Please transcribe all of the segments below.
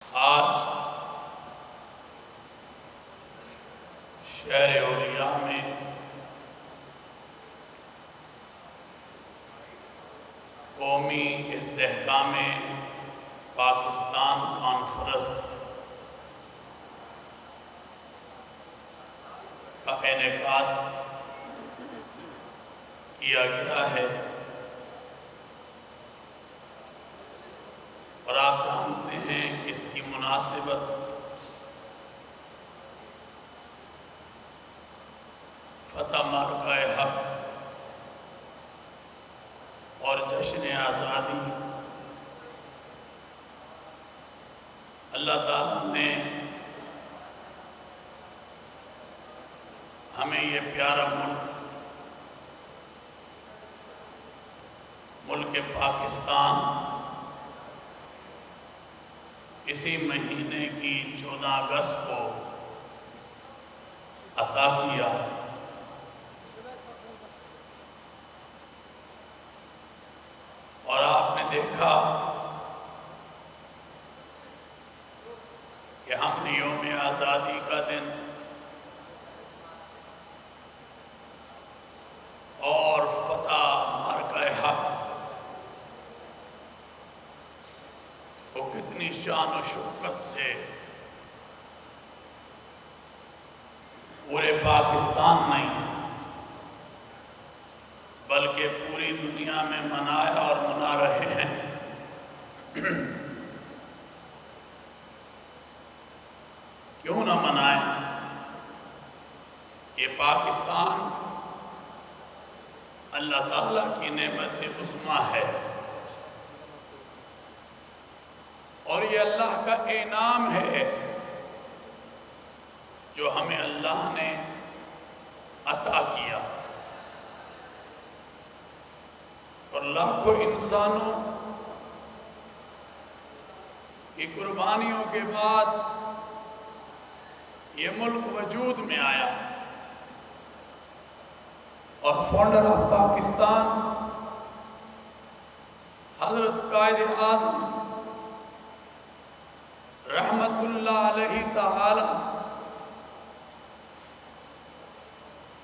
آج شہر اولیاء میں قومی استحکام پاکستان کانفرنس کا انعقاد کیا گیا ہے، اور آپ جانتے ہیں کہ اس کی مناسبت فتح مارکہ حق اور جشن آزادی اللہ تعالیٰ نے ہمیں یہ پیارا ملک پاکستان اسی مہینے کی 14 اگست کو عطا کیا۔ اور آپ نے دیکھا کہ ہم نے یوم آزادی کا دن اور فتح مارکہ حق کو کتنی شان و شوکت سے پورے پاکستان نہیں بلکہ پوری دنیا میں منایا اور منا رہے ہیں۔ کیوں نہ منائیں؟ یہ پاکستان اللہ تعالیٰ کی نعمت عظمیٰ ہے، اور یہ اللہ کا انعام ہے جو ہمیں اللہ نے عطا کیا۔ اور لاکھوں انسانوں کی قربانیوں کے بعد یہ ملک وجود میں آیا، اور فاؤنڈر آف پاکستان حضرت قائد اعظم رحمت اللہ علیہ تعالی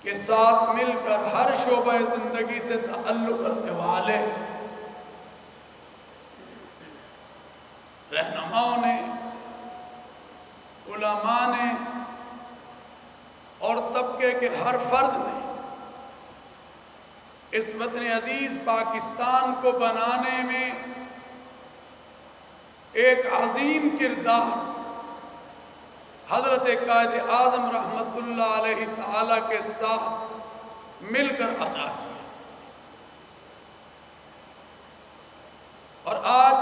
کے ساتھ مل کر ہر شعبہ زندگی سے تعلق رکھنے والے رہنماؤں نے، علماء نے اور طبقے کے ہر فرد نے اس وطن عزیز پاکستان کو بنانے میں ایک عظیم کردار حضرت قائد اعظم رحمت اللہ علیہ تعالی کے ساتھ مل کر ادا کیا۔ اور آج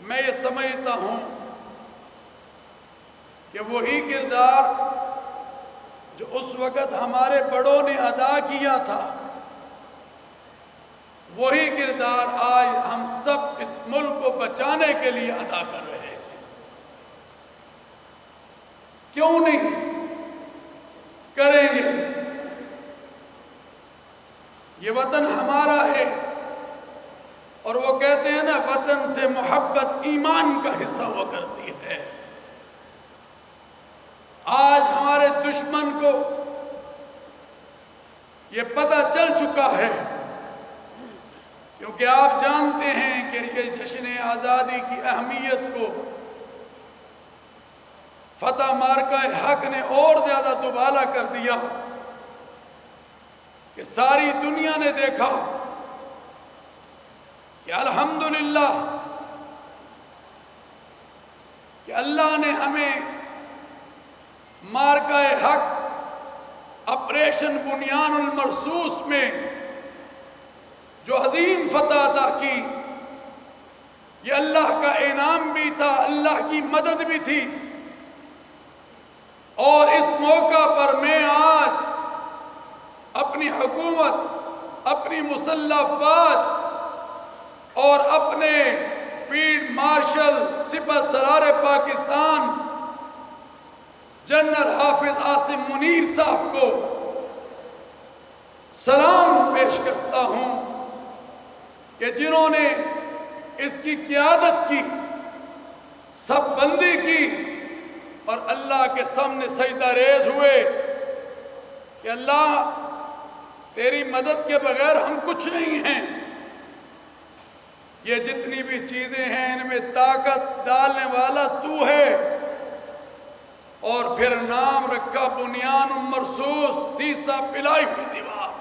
میں یہ سمجھتا ہوں کہ وہی کردار جو اس وقت ہمارے بڑوں نے ادا کیا تھا، وہی کردار آج ہم سب اس ملک کو بچانے کے لیے ادا کر رہے ہیں۔ کیوں نہیں کریں گے؟ یہ وطن ہمارا ہے، اور وہ کہتے ہیں نا، وطن سے محبت ایمان کا حصہ ہوا کرتی ہے۔ آج ہمارے دشمن کو یہ پتہ چل چکا ہے، کیونکہ آپ جانتے ہیں کہ یہ جشن آزادی کی اہمیت کو فتح مارکہ حق نے اور زیادہ دوبالا کر دیا کہ ساری دنیا نے دیکھا کہ الحمدللہ کہ اللہ نے ہمیں مارکہ حق آپریشن بنیان المرصوص میں جو عظیم فتح عطا کی، یہ اللہ کا انعام بھی تھا، اللہ کی مدد بھی تھی۔ اور اس موقع پر میں آج اپنی حکومت، اپنی مسلح افواج اور اپنے فیلڈ مارشل سپہ سالار پاکستان جنرل حافظ عاصم منیر صاحب کو سلام پیش کرتا ہوں کہ جنہوں نے اس کی قیادت کی، سب بندی کی اور اللہ کے سامنے سجدہ ریز ہوئے کہ اللہ تیری مدد کے بغیر ہم کچھ نہیں ہیں، یہ جتنی بھی چیزیں ہیں ان میں طاقت ڈالنے والا تو ہے۔ اور پھر نام رکھا بنیان مرصوص، سیسا پلائی ہوئی دیوار۔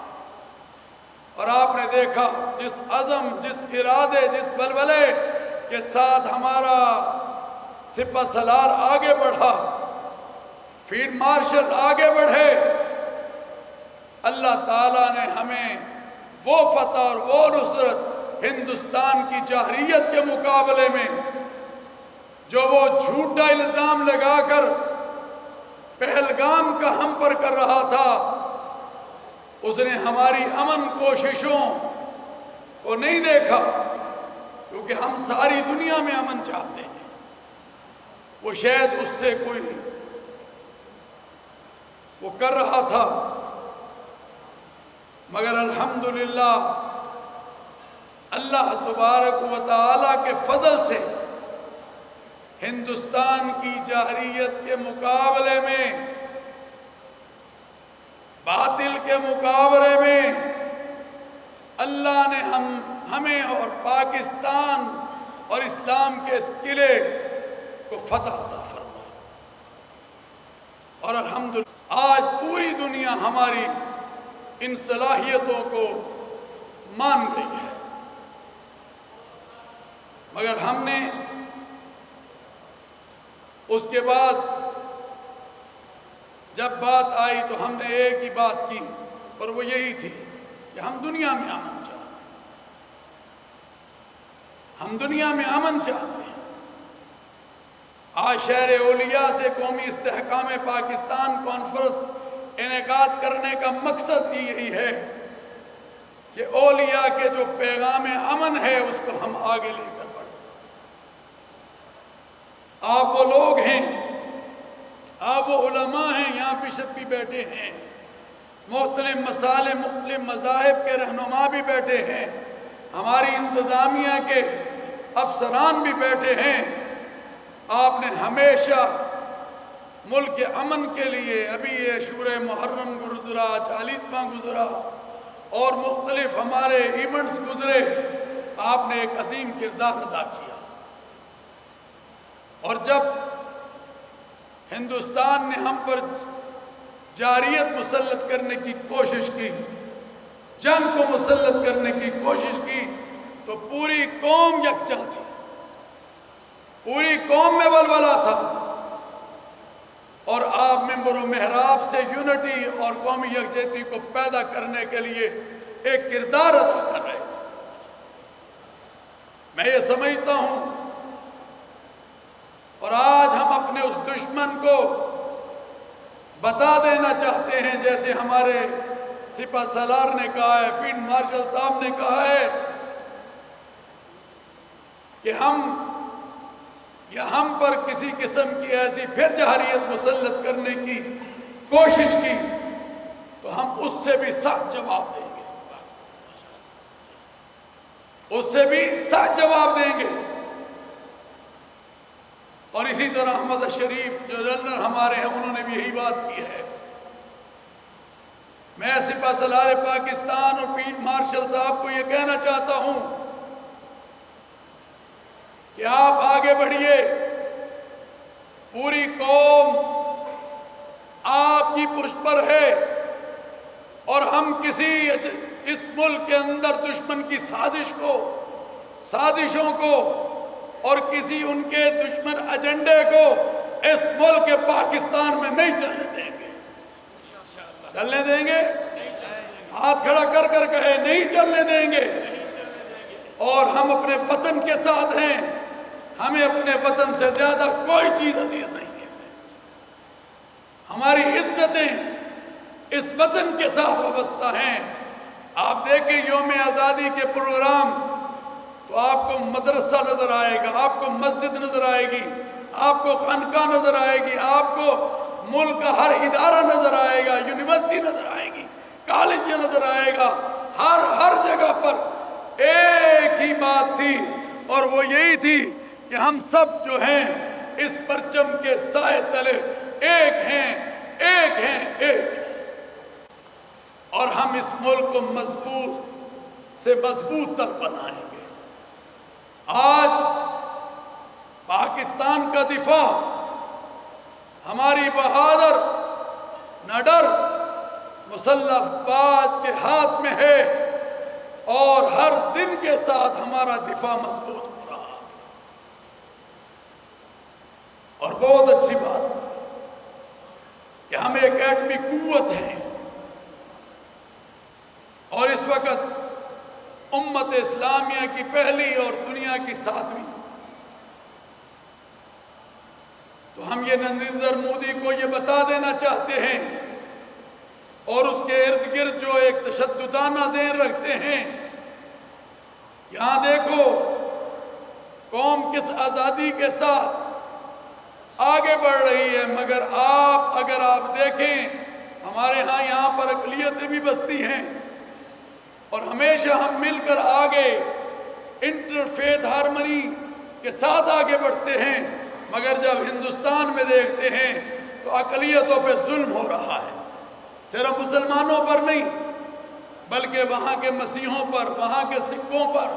اور آپ نے دیکھا جس عزم، جس ارادے، جس بلبلے کے ساتھ ہمارا سپہ سالار آگے بڑھا، فیلڈ مارشل آگے بڑھے، اللہ تعالیٰ نے ہمیں وہ فتح اور وہ نصرت ہندوستان کی جاہریت کے مقابلے میں، جو وہ جھوٹا الزام لگا کر پہلگام کا ہم پر کر رہا تھا، اس نے ہماری امن کوششوں کو نہیں دیکھا، کیونکہ ہم ساری دنیا میں امن چاہتے ہیں۔ وہ شاید اس سے کوئی وہ کر رہا تھا، مگر الحمدللہ اللہ تبارک و تعالیٰ کے فضل سے ہندوستان کی جاہریت کے مقابلے میں، باطل کے مقابلے میں اللہ نے ہمیں اور پاکستان اور اسلام کے اس قلعے کو فتح عطا فرمائی۔ اور الحمدللہ آج پوری دنیا ہماری ان صلاحیتوں کو مان گئی ہے، مگر ہم نے اس کے بعد جب بات آئی تو ہم نے ایک ہی بات کی، اور وہ یہی تھی کہ ہم دنیا میں امن چاہتے ہیں، ہم دنیا میں امن چاہتے ہیں۔ آج شہر اولیاء سے قومی استحکام پاکستان کانفرنس انعقاد کرنے کا مقصد ہی یہی ہے کہ اولیاء کے جو پیغام امن ہے اس کو ہم آگے لے کر بڑھیں۔ آپ وہ لوگ ہیں، آپ وہ علماء ہیں، یہاں بشپ بھی بیٹھے ہیں، مختلف مسائل، مختلف مذاہب کے رہنما بھی بیٹھے ہیں، ہماری انتظامیہ کے افسران بھی بیٹھے ہیں۔ آپ نے ہمیشہ ملک کے امن کے لیے، ابھی یہ شورِ محرم گزرا، 40واں گزرا اور مختلف ہمارے ایونٹس گزرے، آپ نے ایک عظیم کردار ادا کیا۔ اور جب ہندوستان نے ہم پر جاریت مسلط کرنے کی کوشش کی، جنگ کو مسلط کرنے کی کوشش کی، تو پوری قوم یکجا تھی، پوری قوم میں ولولہ تھا، اور آپ منبر و محراب سے یونٹی اور قومی یکجہتی کو پیدا کرنے کے لیے ایک کردار ادا کر رہے تھے۔ میں یہ سمجھتا ہوں، اور آج ہم اپنے اس دشمن کو بتا دینا چاہتے ہیں، جیسے ہمارے سپہ سالار نے کہا ہے، فیلڈ مارشل صاحب نے کہا ہے کہ ہم پر کسی قسم کی ایسی پھر جاہریت مسلط کرنے کی کوشش کی تو ہم اس سے بھی سخت جواب دیں گے، اس سے بھی سخت جواب دیں گے۔ اور اسی طرح احمد شریف جو جنرل ہمارے ہیں، انہوں نے بھی یہی بات کی ہے۔ میں سپہ سالار پاکستان اور فیلڈ مارشل صاحب کو یہ کہنا چاہتا ہوں کہ آپ آگے بڑھیے، پوری قوم آپ کی پشت پر ہے، اور ہم کسی اس ملک کے اندر دشمن کی سازشوں کو اور کسی ان کے دشمن ایجنڈے کو اس ملک کے پاکستان میں نہیں چلنے دیں گے۔ چلنے دیں گے؟ ہاتھ کھڑا کر کر کہے نہیں چلنے دیں گے۔ اور ہم اپنے وطن کے ساتھ ہیں، ہمیں اپنے وطن سے زیادہ کوئی چیز عزیز نہیں ہے۔ ہماری عزتیں اس وطن کے ساتھ وابستہ ہیں۔ آپ دیکھیں یوم آزادی کے پروگرام تو آپ کو مدرسہ نظر آئے گا، آپ کو مسجد نظر آئے گی، آپ کو خانقاہ نظر آئے گی، آپ کو ملک کا ہر ادارہ نظر آئے گا، یونیورسٹی نظر آئے گی، کالج نظر آئے گا۔ ہر جگہ پر ایک ہی بات تھی، اور وہ یہی تھی کہ ہم سب جو ہیں اس پرچم کے سائے تلے ایک ہیں، ایک ہیں، ایک ہیں، اور ہم اس ملک کو مضبوط سے مضبوط تر بنائیں گے۔ آج پاکستان کا دفاع ہماری بہادر نڈر مسلح افواج کے ہاتھ میں ہے، اور ہر دن کے ساتھ ہمارا دفاع مضبوط ہو رہا ہے۔ اور بہت اچھی بات ہے کہ ہم ایک ایٹمی قوت ہیں، اور اس وقت امت اسلامیہ کی پہلی اور دنیا کی 7ویں۔ تو ہم یہ نریندر مودی کو یہ بتا دینا چاہتے ہیں، اور اس کے ارد گرد جو ایک تشددانہ ذہن رکھتے ہیں، یہاں دیکھو قوم کس آزادی کے ساتھ آگے بڑھ رہی ہے، مگر اگر آپ دیکھیں ہمارے ہاں یہاں پر اقلیتیں بھی بستی ہیں، اور ہمیشہ ہم مل کر آگے انٹرفیتھ ہارمنی کے ساتھ آگے بڑھتے ہیں، مگر جب ہندوستان میں دیکھتے ہیں تو اقلیتوں پہ ظلم ہو رہا ہے، صرف مسلمانوں پر نہیں بلکہ وہاں کے مسیحوں پر، وہاں کے سکھوں پر،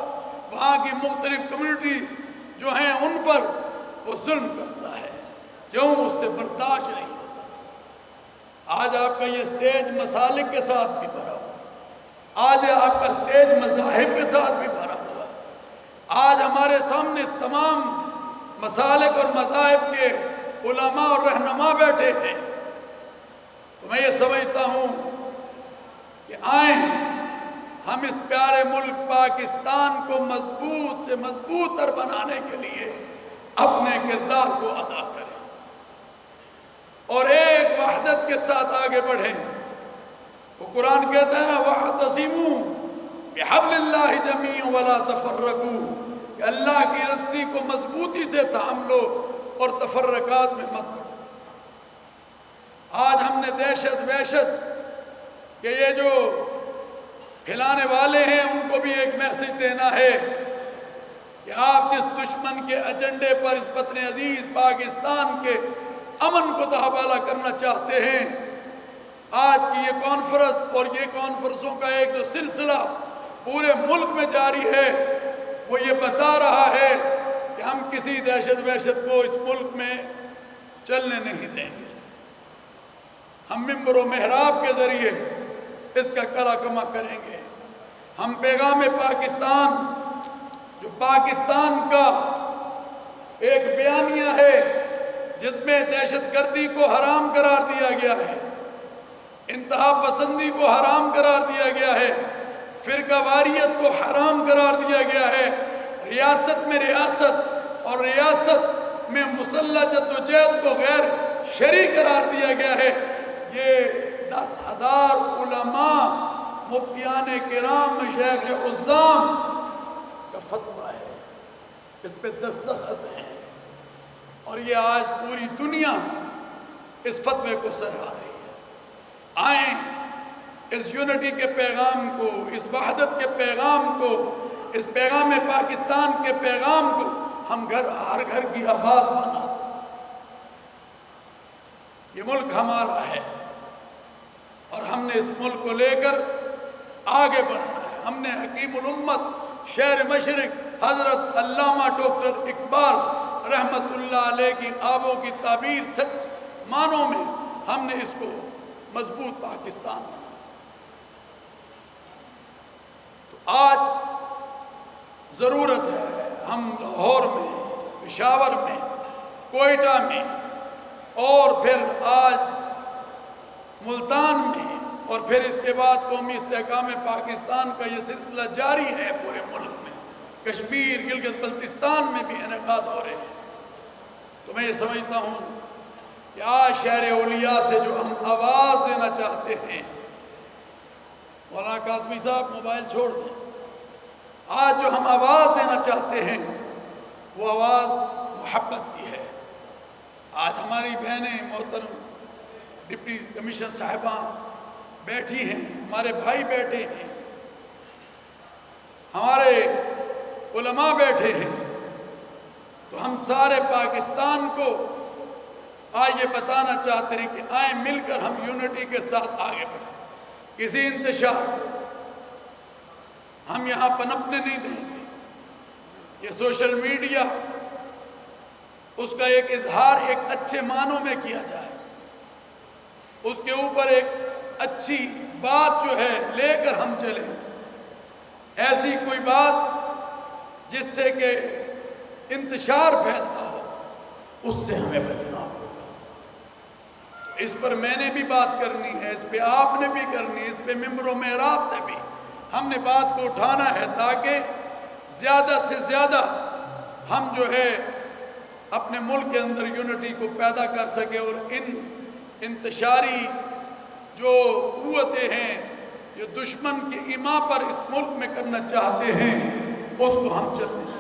وہاں کی مختلف کمیونٹیز جو ہیں ان پر وہ ظلم کرتا ہے، کیوں؟ اس سے برداشت نہیں ہوتا۔ آج آپ کا یہ سٹیج مسالک کے ساتھ بھی بھرا ہوا، آج آپ کا سٹیج مذاہب کے ساتھ بھی بھرا ہوا ہے، آج ہمارے سامنے تمام مسالک اور مذاہب کے علماء اور رہنما بیٹھے ہیں۔ تو میں یہ سمجھتا ہوں کہ آئیں ہم اس پیارے ملک پاکستان کو مضبوط سے مضبوط تر بنانے کے لیے اپنے کردار کو ادا کریں، اور ایک وحدت کے ساتھ آگے بڑھیں۔ وہ قرآن کہتا ہے نا وَاعْتَصِمُوا بِحَبْلِ اللَّهِ جَمِيعًا وَلَا تَفَرَّقُوا، کہ اللہ کی رسی کو مضبوطی سے تھام لو اور تفرقات میں مت پڑو۔ آج ہم نے دہشت وحشت کہ یہ جو پھیلانے والے ہیں ان کو بھی ایک میسج دینا ہے کہ آپ جس دشمن کے ایجنڈے پر اس وطن عزیز پاکستان کے امن کو تحوالہ کرنا چاہتے ہیں، آج کی یہ کانفرنس اور یہ کانفرنسوں کا ایک جو سلسلہ پورے ملک میں جاری ہے، وہ یہ بتا رہا ہے کہ ہم کسی دہشت وحشت کو اس ملک میں چلنے نہیں دیں گے۔ ہم منبر و محراب کے ذریعے اس کا کرا کما کریں گے۔ ہم پیغام پاکستان جو پاکستان کا ایک بیانیہ ہے جس میں دہشت گردی کو حرام قرار دیا گیا ہے، انتہا پسندی کو حرام قرار دیا گیا ہے، فرقہ واریت کو حرام قرار دیا گیا ہے، ریاست میں ریاست اور ریاست میں مسلح جدوجہد کو غیر شرعی قرار دیا گیا ہے۔ یہ 10,000 علماء، مفتیان کرام، مشائخ عظام کا فتویٰ ہے، اس پہ دستخط ہیں، اور یہ آج پوری دنیا اس فتوے کو سراہ رہی ہے۔ آئیں اس یونٹی کے پیغام کو، اس وحدت کے پیغام کو، اس پیغام پاکستان کے پیغام کو ہم ہر گھر کی آواز بنا دیں۔ یہ ملک ہمارا ہے اور ہم نے اس ملک کو لے کر آگے بڑھنا ہے۔ ہم نے حکیم الامت شہر مشرق حضرت علامہ ڈاکٹر اقبال رحمت اللہ علیہ کی آبوں کی تعبیر سچ معنوں میں ہم نے اس کو مضبوط پاکستان بنا۔ تو آج ضرورت ہے ہم لاہور میں، پشاور میں، کوئٹہ میں، اور پھر آج ملتان میں، اور پھر اس کے بعد قومی استحکام پاکستان کا یہ سلسلہ جاری ہے پورے ملک میں، کشمیر، گلگت بلتستان میں بھی انعقاد ہو رہے ہیں۔ تو میں یہ سمجھتا ہوں کہ آج شہر اولیاء سے جو ہم آواز دینا چاہتے ہیں، مولانا قاسمی صاحب موبائل چھوڑ دیں، آج جو ہم آواز دینا چاہتے ہیں وہ آواز محبت کی ہے۔ آج ہماری بہنیں محترم ڈپٹی کمشنر صاحباں بیٹھی ہیں، ہمارے بھائی بیٹھے ہیں، ہمارے علماء بیٹھے ہیں، تو ہم سارے پاکستان کو آج یہ بتانا چاہتے ہیں کہ آئیں مل کر ہم یونٹی کے ساتھ آگے بڑھیں. کسی انتشار کو ہم یہاں پنپنے نہیں دیں گے. یہ سوشل میڈیا اس کا ایک اظہار ایک اچھے معنوں میں کیا جائے, اس کے اوپر ایک اچھی بات جو ہے لے کر ہم چلیں. ایسی کوئی بات جس سے کہ انتشار پھیلتا ہو اس سے ہمیں بچنا ہوگا. اس پر میں نے بھی بات کرنی ہے, اس پہ آپ نے بھی کرنی ہے, اس پہ ممبر و محراب سے بھی ہم نے بات کو اٹھانا ہے تاکہ زیادہ سے زیادہ ہم جو ہے اپنے ملک کے اندر یونٹی کو پیدا کر سکے اور ان انتشاری جو قوتیں ہیں جو دشمن کی ایما پر اس ملک میں کرنا چاہتے ہیں اس کو ہم چلنے دیں.